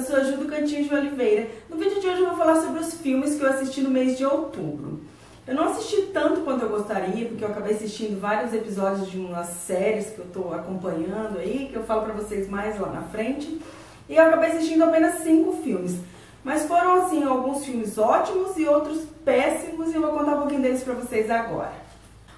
sou a Ju do Cantinho de Oliveira. No vídeo de hoje eu vou falar sobre os filmes que eu assisti no mês de outubro. Eu não assisti tanto quanto eu gostaria, porque eu acabei assistindo vários episódios de umas séries que eu tô acompanhando aí, que eu falo pra vocês mais lá na frente. E eu acabei assistindo apenas 5 filmes. Mas foram, assim, alguns filmes ótimos e outros péssimos, e eu vou contar um pouquinho deles pra vocês agora.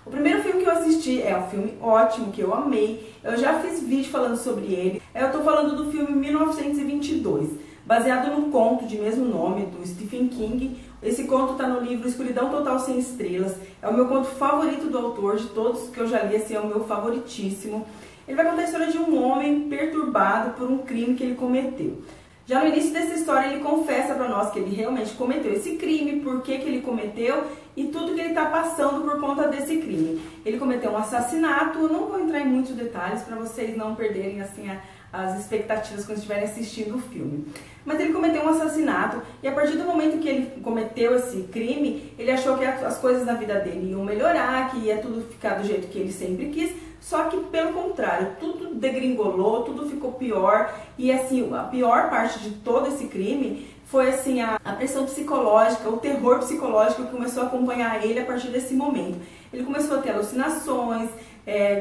O primeiro filme que eu assisti é um filme ótimo, que eu amei. Eu já fiz vídeo falando sobre ele. Eu tô falando do filme 1922, baseado no conto de mesmo nome, do Stephen King. Esse conto tá no livro Escuridão Total Sem Estrelas. É o meu conto favorito do autor, de todos que eu já li, assim, é o meu favoritíssimo. Ele vai contar a história de um homem perturbado por um crime que ele cometeu. Já no início dessa história ele confessa para nós que ele realmente cometeu esse crime, por que ele cometeu e tudo que ele está passando por conta desse crime. Ele cometeu um assassinato, eu não vou entrar em muitos detalhes para vocês não perderem assim as expectativas quando estiverem assistindo o filme. Mas ele cometeu um assassinato e a partir do momento que ele cometeu esse crime, ele achou que as coisas na vida dele iam melhorar, que ia tudo ficar do jeito que ele sempre quis. Só que pelo contrário, tudo degringolou, tudo ficou pior. E assim, a pior parte de todo esse crime foi assim a pressão psicológica, o terror psicológico que começou a acompanhar ele a partir desse momento. Ele começou a ter alucinações,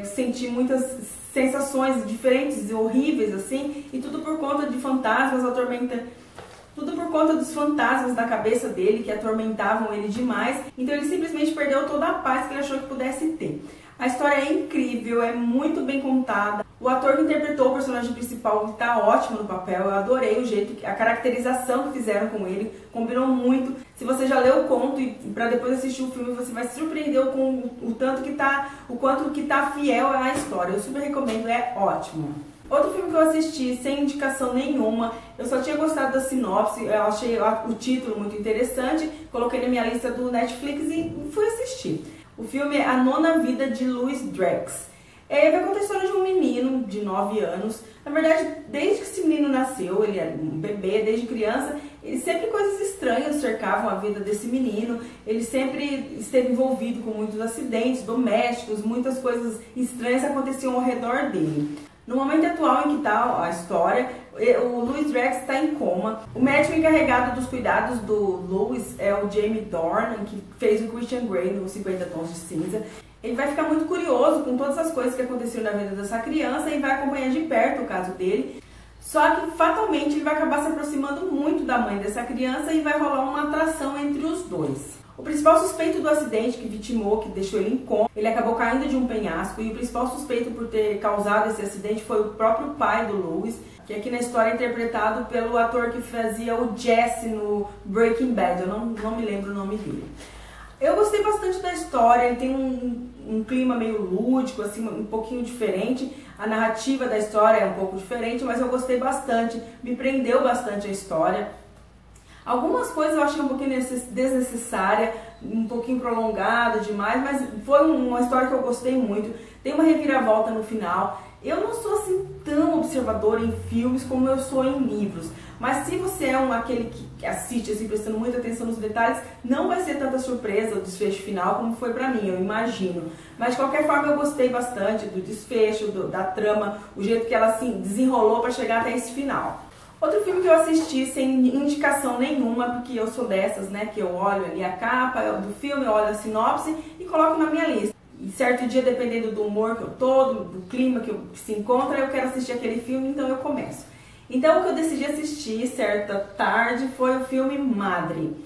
sentir muitas sensações diferentes e horríveis assim, e tudo por conta de fantasmas tudo por conta dos fantasmas da cabeça dele que atormentavam ele demais. Então ele simplesmente perdeu toda a paz que ele achou que pudesse ter. A história é incrível, é muito bem contada. O ator que interpretou o personagem principal está ótimo no papel. Eu adorei o jeito, a caracterização que fizeram com ele, combinou muito. Se você já leu o conto e para depois assistir o filme, você vai se surpreender com o quanto que tá fiel à história. Eu super recomendo, é ótimo. Outro filme que eu assisti sem indicação nenhuma, eu só tinha gostado da sinopse, eu achei o título muito interessante, coloquei na minha lista do Netflix e fui assistir. O filme é A Nona Vida de Louis Drex. Vai contar a história de um menino de 9 anos. Na verdade, desde que esse menino nasceu, ele era um bebê, desde criança, sempre coisas estranhas cercavam a vida desse menino. Ele sempre esteve envolvido com muitos acidentes domésticos, muitas coisas estranhas aconteciam ao redor dele. No momento atual em que está a história, o Louis Drex está em coma. O médico encarregado dos cuidados do Louis é o Jamie Dornan, que fez o Christian Grey no 50 Tons de Cinza. Ele vai ficar muito curioso com todas as coisas que aconteceram na vida dessa criança e vai acompanhar de perto o caso dele. Só que fatalmente ele vai acabar se aproximando muito da mãe dessa criança e vai rolar uma atração entre os dois. O principal suspeito do acidente que vitimou, que deixou ele em coma, ele acabou caindo de um penhasco, e o principal suspeito por ter causado esse acidente foi o próprio pai do Louis, que aqui na história é interpretado pelo ator que fazia o Jesse no Breaking Bad, eu não me lembro o nome dele. Eu gostei bastante da história, ele tem um clima meio lúdico, assim, um pouquinho diferente. A narrativa da história é um pouco diferente, mas eu gostei bastante, me prendeu bastante a história. Algumas coisas eu achei um pouquinho desnecessária, um pouquinho prolongada demais, mas foi uma história que eu gostei muito. Tem uma reviravolta no final. Eu não sou assim tão observadora em filmes como eu sou em livros, mas se você é aquele que assiste assim, prestando muita atenção nos detalhes, não vai ser tanta surpresa o desfecho final como foi pra mim, eu imagino. Mas de qualquer forma eu gostei bastante do desfecho, da trama, o jeito que ela assim desenrolou para chegar até esse final. Outro filme que eu assisti sem indicação nenhuma, porque eu sou dessas, né, que eu olho ali a capa do filme, eu olho a sinopse e coloco na minha lista. E certo dia, dependendo do humor que eu tô, do clima que se encontra, eu quero assistir aquele filme, então eu começo. Então o que eu decidi assistir certa tarde foi o filme Madre.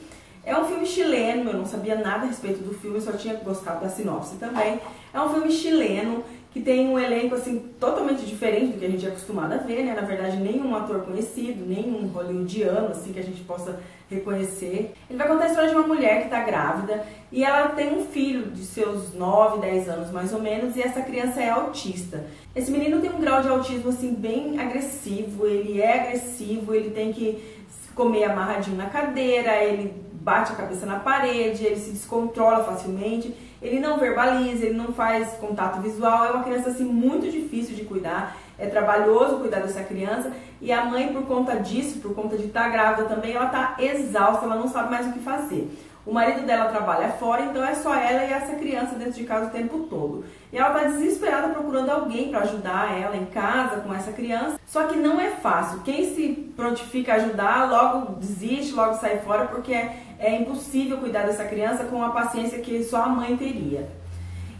É um filme chileno, eu não sabia nada a respeito do filme, só tinha gostado da sinopse também. É um filme chileno que tem um elenco assim totalmente diferente do que a gente é acostumado a ver, né? Na verdade, nenhum ator conhecido, nenhum hollywoodiano assim que a gente possa reconhecer. Ele vai contar a história de uma mulher que está grávida e ela tem um filho de seus 9, 10 anos mais ou menos, e essa criança é autista. Esse menino tem um grau de autismo assim bem agressivo, ele tem que comer amarradinho na cadeira, ele bate a cabeça na parede, ele se descontrola facilmente, ele não verbaliza, ele não faz contato visual, é uma criança assim muito difícil de cuidar, é trabalhoso cuidar dessa criança, e a mãe, por conta disso, por conta de estar grávida também, ela está exausta, ela não sabe mais o que fazer. O marido dela trabalha fora, então é só ela e essa criança dentro de casa o tempo todo. E ela está desesperada procurando alguém para ajudar ela em casa com essa criança, só que não é fácil. Quem se prontifica a ajudar, logo desiste, logo sai fora, porque é impossível cuidar dessa criança com a paciência que só a mãe teria.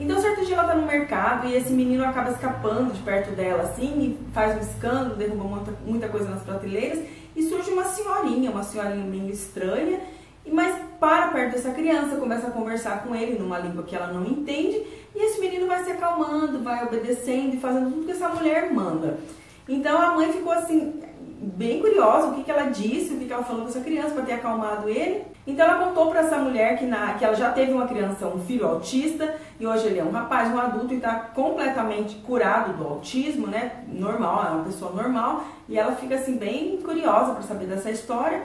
Então, certo dia ela tá no mercado e esse menino acaba escapando de perto dela, assim, e faz um escândalo, derruba muita coisa nas prateleiras, e surge uma senhorinha meio estranha, mas para perto dessa criança, começa a conversar com ele numa língua que ela não entende, e esse menino vai se acalmando, vai obedecendo e fazendo tudo que essa mulher manda. Então a mãe ficou assim, bem curiosa, o que ela disse, o que ela falou com essa criança para ter acalmado ele. Então ela contou para essa mulher que ela já teve uma criança, um filho autista, e hoje ele é um rapaz, um adulto, e está completamente curado do autismo, né? Normal, é uma pessoa normal, e ela fica assim bem curiosa para saber dessa história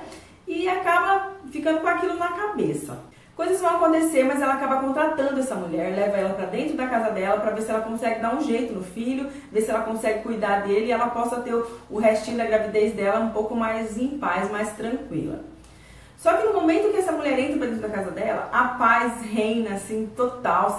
e acaba ficando com aquilo na cabeça. Coisas vão acontecer, mas ela acaba contratando essa mulher, leva ela para dentro da casa dela para ver se ela consegue dar um jeito no filho, ver se ela consegue cuidar dele e ela possa ter o restinho da gravidez dela um pouco mais em paz, mais tranquila. Só que no momento que essa mulher entra para dentro da casa dela, a paz reina assim, total,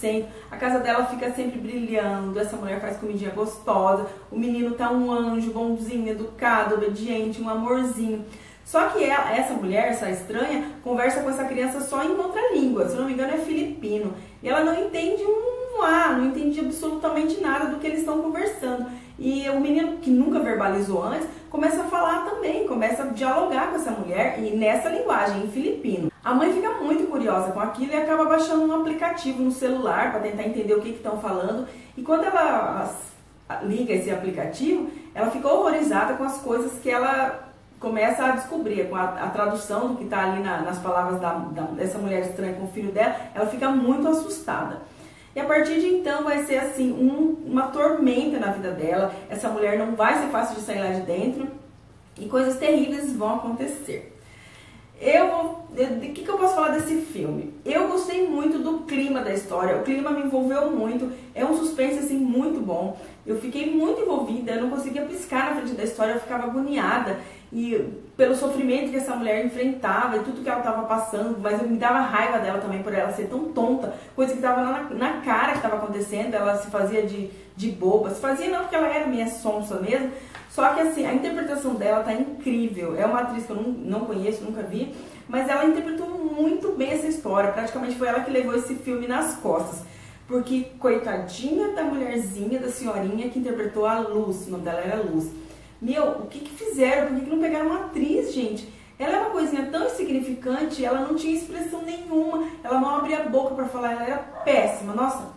100%. A casa dela fica sempre brilhando, essa mulher faz comidinha gostosa, o menino tá um anjo, bonzinho, educado, obediente, um amorzinho. Só que essa mulher, essa estranha, conversa com essa criança só em contralíngua, se não me engano é filipino. E ela não entende não entende absolutamente nada do que eles estão conversando. E o menino, que nunca verbalizou antes, começa a falar também, começa a dialogar com essa mulher e nessa linguagem, em filipino. A mãe fica muito curiosa com aquilo e acaba baixando um aplicativo no celular para tentar entender o que estão falando. E quando ela liga esse aplicativo, ela fica horrorizada com as coisas que ela começa a descobrir, com a tradução do que está ali nas palavras dessa mulher estranha com o filho dela, ela fica muito assustada. E a partir de então vai ser assim, uma tormenta na vida dela, essa mulher não vai ser fácil de sair lá de dentro e coisas terríveis vão acontecer. O que eu posso falar desse filme? Eu gostei muito do clima da história, o clima me envolveu muito, é um suspense assim muito bom. Eu fiquei muito envolvida, eu não conseguia piscar na frente da história, eu ficava agoniada e pelo sofrimento que essa mulher enfrentava e tudo que ela estava passando, mas eu me dava raiva dela também por ela ser tão tonta, coisa que estava na cara que estava acontecendo, ela se fazia de boba, se fazia não porque ela era minha sonsa mesmo. Só que assim, a interpretação dela tá incrível. É uma atriz que eu não conheço, nunca vi, mas ela interpretou muito bem essa história. Praticamente foi ela que levou esse filme nas costas. Porque coitadinha da mulherzinha, da senhorinha que interpretou a Luz, o nome dela era Luz. Meu, o que fizeram? Por que não pegaram uma atriz, gente? Ela é uma coisinha tão insignificante, ela não tinha expressão nenhuma, ela não abria a boca pra falar, ela era péssima. Nossa,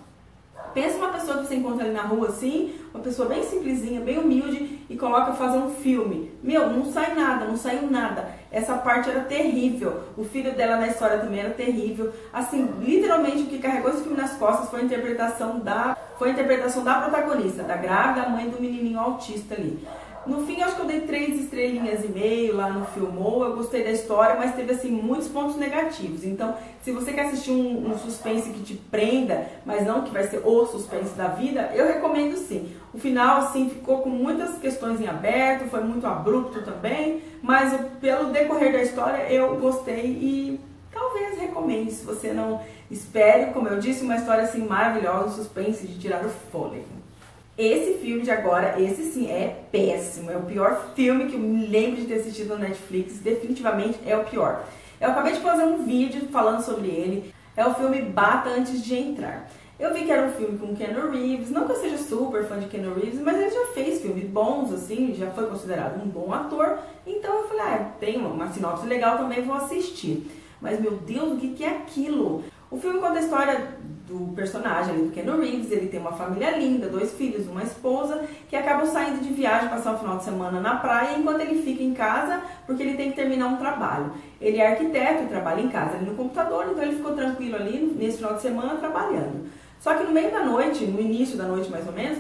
pensa uma pessoa que você encontra ali na rua assim, uma pessoa bem simplesinha, bem humilde e coloca fazer um filme. Meu, não sai nada, não saiu nada. Essa parte era terrível. O filho dela na história também era terrível. Assim, literalmente o que carregou esse filme nas costas foi a interpretação da protagonista, da grávida, mãe do menininho autista ali. No fim, acho que eu dei 3 estrelinhas e meio lá no Filmou. Eu gostei da história, mas teve assim muitos pontos negativos. Então, se você quer assistir um suspense que te prenda, mas não que vai ser o suspense da vida, eu recomendo sim. O final, assim, ficou com muitas questões em aberto, foi muito abrupto também, mas pelo decorrer da história eu gostei e talvez recomende, se você não espere, como eu disse, uma história assim maravilhosa, um suspense de tirar o fôlego. Esse filme de agora, esse sim é péssimo, é o pior filme que eu me lembro de ter assistido na Netflix, definitivamente é o pior. Eu acabei de fazer um vídeo falando sobre ele, é o filme Bata Antes de Entrar. Eu vi que era um filme com Keanu Reeves, não que eu seja super fã de Keanu Reeves, mas ele já fez filmes bons, assim, já foi considerado um bom ator, então eu falei, tem uma sinopse legal também, vou assistir. Mas meu Deus, o que é aquilo? O filme conta a história do personagem ali, do Keanu Reeves. Ele tem uma família linda, 2 filhos, uma esposa, que acabam saindo de viagem, passar o final de semana na praia, enquanto ele fica em casa, porque ele tem que terminar um trabalho. Ele é arquiteto e trabalha em casa ali no computador, então ele ficou tranquilo ali nesse final de semana trabalhando. Só que no meio da noite, no início da noite mais ou menos,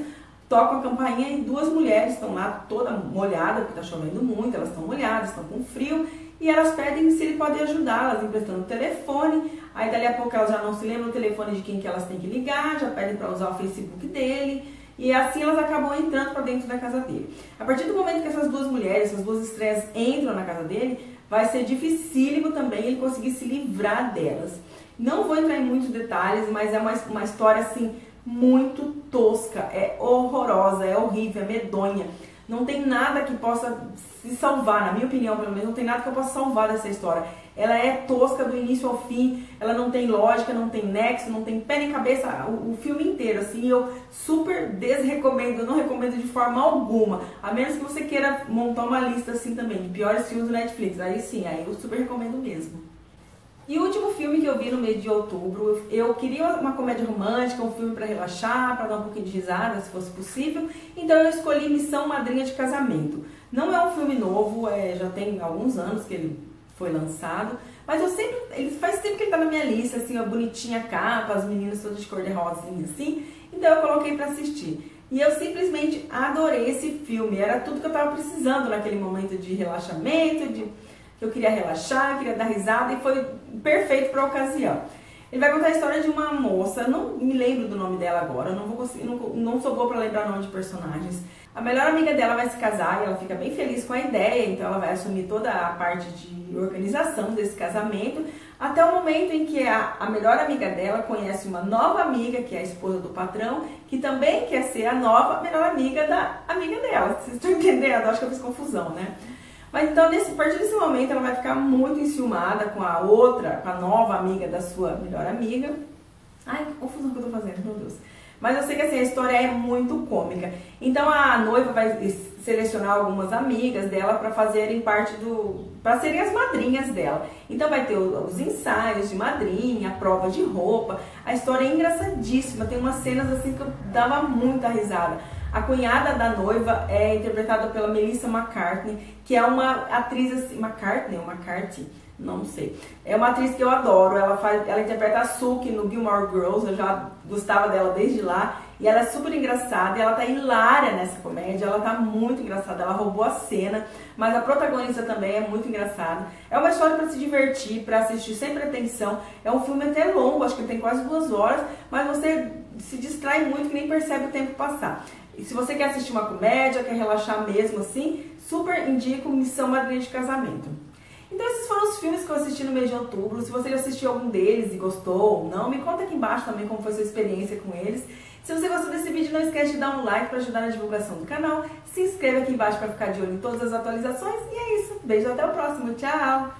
toca a campainha e 2 mulheres estão lá toda molhada, porque está chovendo muito, elas estão molhadas, estão com frio, e elas pedem se ele pode ajudá-las, emprestando o telefone. Aí dali a pouco elas já não se lembram do telefone de quem que elas têm que ligar, já pedem para usar o Facebook dele, e assim elas acabam entrando para dentro da casa dele. A partir do momento que essas 2 mulheres, essas 2 estreias entram na casa dele, vai ser dificílimo também ele conseguir se livrar delas. Não vou entrar em muitos detalhes, mas é uma história assim muito tosca, é horrorosa, é horrível, é medonha. não tem nada que possa se salvar, na minha opinião pelo menos, não tem nada que eu possa salvar dessa história. Ela é tosca do início ao fim, ela não tem lógica, não tem nexo, não tem pé nem cabeça, o filme inteiro, assim, eu super desrecomendo, eu não recomendo de forma alguma, a menos que você queira montar uma lista assim também, de piores filmes do Netflix, aí sim, aí eu super recomendo mesmo. E o último filme que eu vi no mês de outubro, eu queria uma comédia romântica, um filme para relaxar, para dar um pouquinho de risada, se fosse possível. Então eu escolhi Missão Madrinha de Casamento. Não é um filme novo, já tem alguns anos que ele foi lançado, mas faz tempo que ele tá na minha lista, assim, a bonitinha capa, as meninas todas de cor de rosinha, assim. Então eu coloquei para assistir. E eu simplesmente adorei esse filme, era tudo que eu tava precisando naquele momento de relaxamento, eu queria relaxar, queria dar risada e foi perfeito para a ocasião. Ele vai contar a história de uma moça, não me lembro do nome dela agora, não vou conseguir, não sou boa para lembrar o nome de personagens. A melhor amiga dela vai se casar e ela fica bem feliz com a ideia, então ela vai assumir toda a parte de organização desse casamento, até o momento em que a melhor amiga dela conhece uma nova amiga, que é a esposa do patrão, que também quer ser a nova melhor amiga da amiga dela. Vocês estão entendendo? Acho que eu fiz confusão, né? Mas então, a partir desse momento, ela vai ficar muito enciumada com a nova amiga da sua melhor amiga. Ai, que confusão que eu tô fazendo, meu Deus. Mas eu sei que assim, a história é muito cômica. Então a noiva vai selecionar algumas amigas dela para fazerem parte para serem as madrinhas dela. Então vai ter os ensaios de madrinha, a prova de roupa. A história é engraçadíssima, tem umas cenas assim que eu dava muita risada. A cunhada da noiva é interpretada pela Melissa McCarthy, que é uma atriz assim, McCarthy, não sei. É uma atriz que eu adoro, ela interpreta a Sookie no Gilmore Girls, eu já gostava dela desde lá, e ela é super engraçada, e ela tá hilária nessa comédia, ela tá muito engraçada, ela roubou a cena, mas a protagonista também é muito engraçada. É uma história para se divertir, para assistir sem pretensão, é um filme até longo, acho que tem quase 2 horas, mas você se distrai muito que nem percebe o tempo passar. E se você quer assistir uma comédia, quer relaxar mesmo assim, super indico Missão Madrinha de Casamento. Então esses foram os filmes que eu assisti no mês de outubro. Se você já assistiu algum deles e gostou ou não, me conta aqui embaixo também como foi a sua experiência com eles. Se você gostou desse vídeo, não esquece de dar um like para ajudar na divulgação do canal. Se inscreva aqui embaixo para ficar de olho em todas as atualizações. E é isso. Beijo, até o próximo. Tchau!